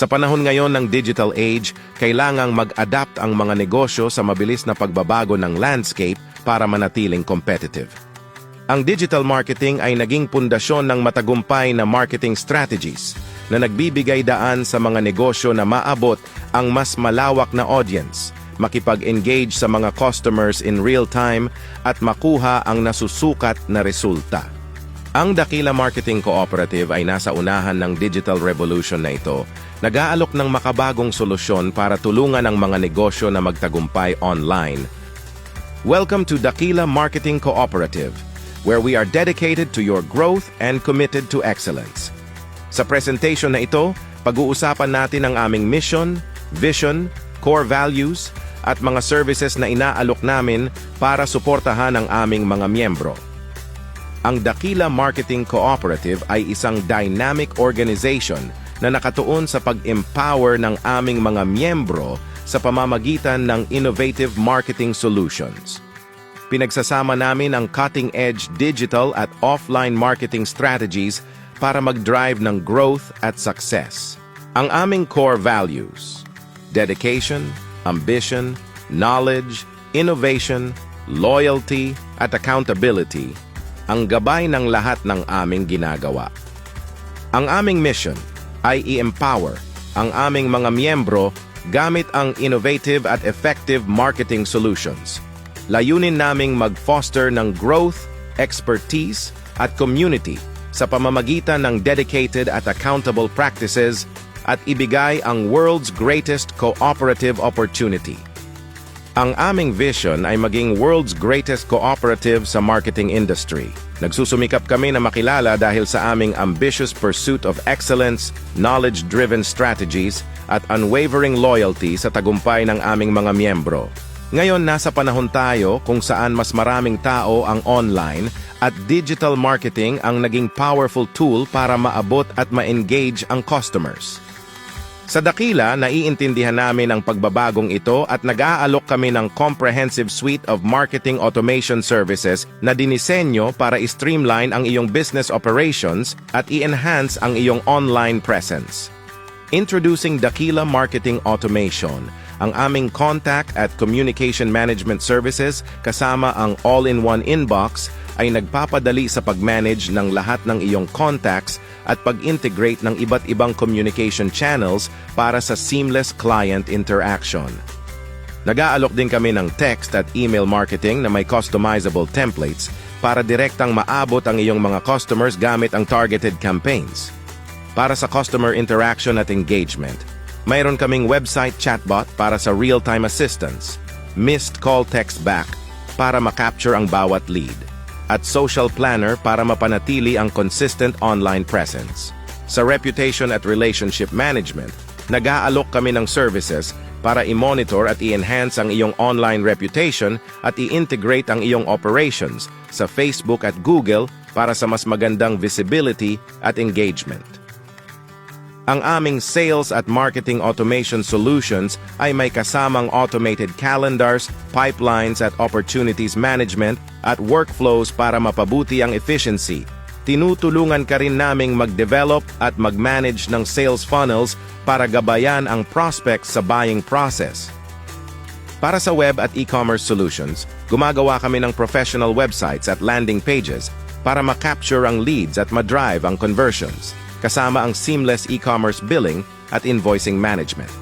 Sa panahon ngayon ng digital age, kailangang mag-adapt ang mga negosyo sa mabilis na pagbabago ng landscape para manatiling competitive. Ang digital marketing ay naging pundasyon ng matagumpay na marketing strategies na nagbibigay daan sa mga negosyo na maabot ang mas malawak na audience, makipag-engage sa mga customers in real time at makuha ang nasusukat na resulta. Ang Dakila Marketing Cooperative ay nasa unahan ng digital revolution na ito, nag-aalok ng makabagong solusyon para tulungan ang mga negosyo na magtagumpay online. Welcome to Dakila Marketing Cooperative, where we are dedicated to your growth and committed to excellence. Sa presentation na ito, pag-uusapan natin ang aming mission, vision, core values, at mga services na inaalok namin para suportahan ang aming mga miyembro. Ang Dakila Marketing Cooperative ay isang dynamic organization na nakatuon sa pag-empower ng aming mga miyembro sa pamamagitan ng innovative marketing solutions. Pinagsasama namin ang cutting-edge digital at offline marketing strategies para mag-drive ng growth at success. Ang aming core values: dedication, ambition, knowledge, innovation, loyalty, at accountability, ang gabay ng lahat ng aming ginagawa. Ang aming mission ay i-empower ang aming mga miyembro gamit ang innovative at effective marketing solutions. Layunin naming mag-foster ng growth, expertise, at community sa pamamagitan ng dedicated at accountable practices at ibigay ang world's greatest cooperative opportunity. Ang aming vision ay maging world's greatest cooperative sa marketing industry. Nagsusumikap kami na makilala dahil sa aming ambitious pursuit of excellence, knowledge-driven strategies, at unwavering loyalty sa tagumpay ng aming mga miyembro. Ngayon, nasa panahon tayo kung saan mas maraming tao ang online at digital marketing ang naging powerful tool para maabot at ma-engage ang customers. Sa Dakila, naiintindihan namin ang pagbabagong ito at nag-aalok kami ng comprehensive suite of marketing automation services na dinisenyo para i-streamline ang iyong business operations at i-enhance ang iyong online presence. Introducing Dakila Marketing Automation, ang aming contact at communication management services kasama ang all-in-one inbox ay nagpapadali sa pag-manage ng lahat ng iyong contacts at pag-integrate ng iba't ibang communication channels para sa seamless client interaction. Nag-aalok din kami ng text at email marketing na may customizable templates para direktang maabot ang iyong mga customers gamit ang targeted campaigns. Para sa customer interaction at engagement, mayroon kaming website chatbot para sa real-time assistance, missed call text back para makapture ang bawat lead, at social planner para mapanatili ang consistent online presence. Sa reputation at relationship management, nag-aalok kami ng services para i-monitor at i-enhance ang iyong online reputation at i-integrate ang iyong operations sa Facebook at Google para sa mas magandang visibility at engagement. Ang aming sales at marketing automation solutions ay may kasamang automated calendars, pipelines at opportunities management at workflows para mapabuti ang efficiency. Tinutulungan ka rin naming mag-develop at mag-manage ng sales funnels para gabayan ang prospects sa buying process. Para sa web at e-commerce solutions, gumagawa kami ng professional websites at landing pages para ma-capture ang leads at ma-drive ang conversions, kasama ang seamless e-commerce billing at invoicing management.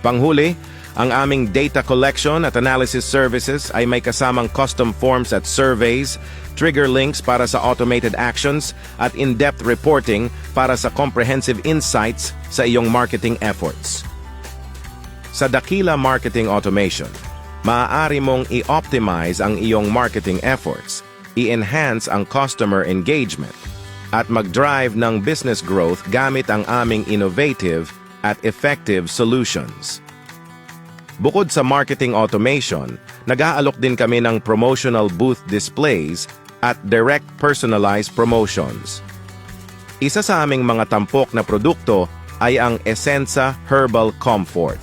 Panghuli, ang aming data collection at analysis services ay may kasamang custom forms at surveys, trigger links para sa automated actions, at in-depth reporting para sa comprehensive insights sa iyong marketing efforts. Sa Dakila Marketing Automation, maaari mong i-optimize ang iyong marketing efforts, i-enhance ang customer engagement, at mag-drive ng business growth gamit ang aming innovative at effective solutions. Bukod sa marketing automation, nag-aalok din kami ng promotional booth displays at direct personalized promotions. Isa sa aming mga tampok na produkto ay ang Essenza Herbal Comfort.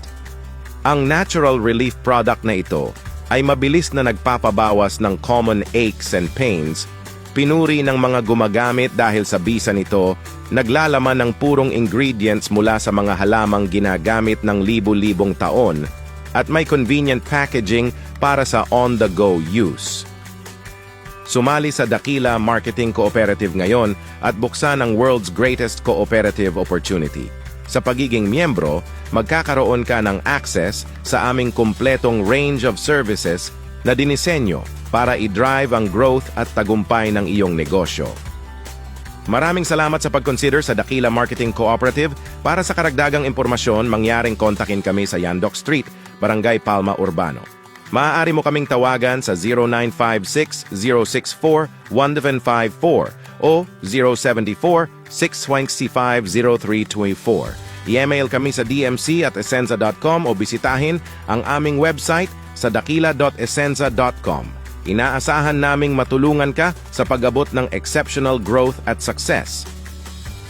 Ang natural relief product na ito ay mabilis na nagpapabawas ng common aches and pains Pinuri ng mga gumagamit dahil sa bisa nito, naglalaman ng purong ingredients mula sa mga halamang ginagamit ng libu-libong taon at may convenient packaging para sa on-the-go use. Sumali sa Dakila Marketing Cooperative ngayon at buksan ang world's greatest cooperative opportunity. Sa pagiging miyembro, magkakaroon ka ng access sa aming kumpletong range of services na dinisenyo para i-drive ang growth at tagumpay ng iyong negosyo. Maraming salamat sa pag-consider sa Dakila Marketing Cooperative. Para sa karagdagang impormasyon, mangyaring kontakin kami sa Yandoc Street, Barangay Palma Urbano. Maaari mo kaming tawagan sa 0956-064-1754 o 074-625-0324. I-email kami sa dmc@essenza.com o bisitahin ang aming website sa dakila.essenza.com. Inaasahan naming matulungan ka sa pag-abot ng exceptional growth at success.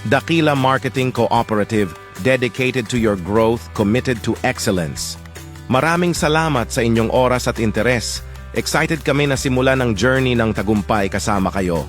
Dakila Marketing Cooperative, dedicated to your growth, committed to excellence. Maraming salamat sa inyong oras at interes. Excited kami na simulan ang journey ng tagumpay kasama kayo.